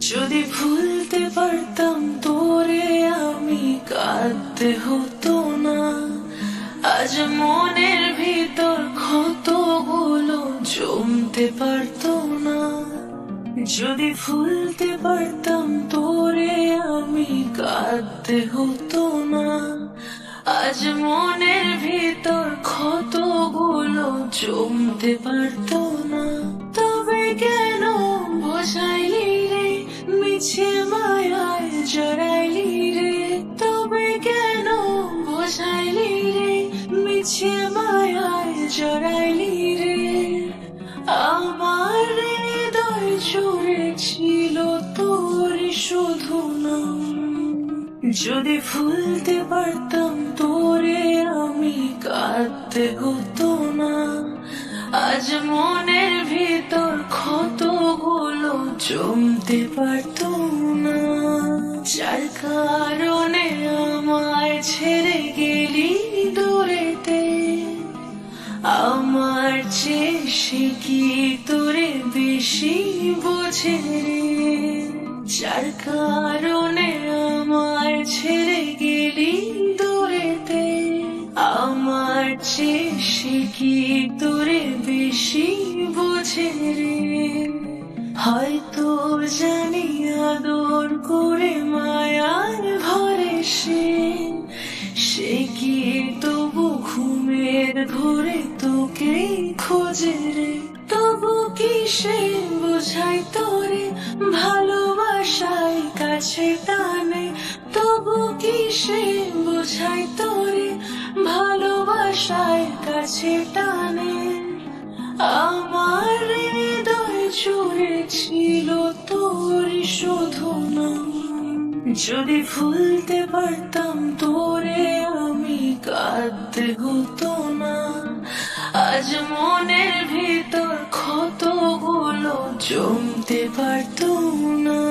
যদি ভুলতে পারতাম তোরে আমি কাঁদতে হতো না। আজ মনের ভিতর ক্ষতগুলো জমতে পারতো না। যদি ভুলতে পারতাম তোরে আমি কাঁদতে হতো না। আজ মনের ভিতর ক্ষতগুলো জমতে পারতো না। তবে কেন বোঝাইলি রে, মিছে মায়ায় জড়াইলি রে। তবে কেন বোঝাইলি রে, মিছে মায়ায় জড়াইলি রে। আমার হৃদয় জুড়ে ছিল তোর শুধু নাম। যদি ভুলতে পারতাম তোরে আমি কাঁদতে হতো না। আজ মনের ভিতর ক্ষতগুলো জমতে পারতো না। যার কারণে আমায় ছেড়ে গেলি দূরেতে, আমার চেয়ে সে কি তোরে বেশি বোঝে রে। যার কারণে আমায় ছেড়ে গেলি দূরেতে, আমার চেয়ে সে কি তোরে বেশি বোঝে রে। হয়তো জানি আদর করে মায়ার ভরে সে কি তবু ঘুমের ঘোরে তোকে খোঁজে রে। তবু কি সে বোঝাই তোরে ভালোবাসায় কাছে টানে। তবু কি সে বোঝাই তোরে ভালোবাসায় কাছে টানে। আমার হৃদয় জুড়ে ছিল তোর শুধু নাম। যদি ভুলতে পারতাম তোরে আমি কাঁদতে হতো না। আজ মনের ভিতর ক্ষতগুলো জমতে পারতো না।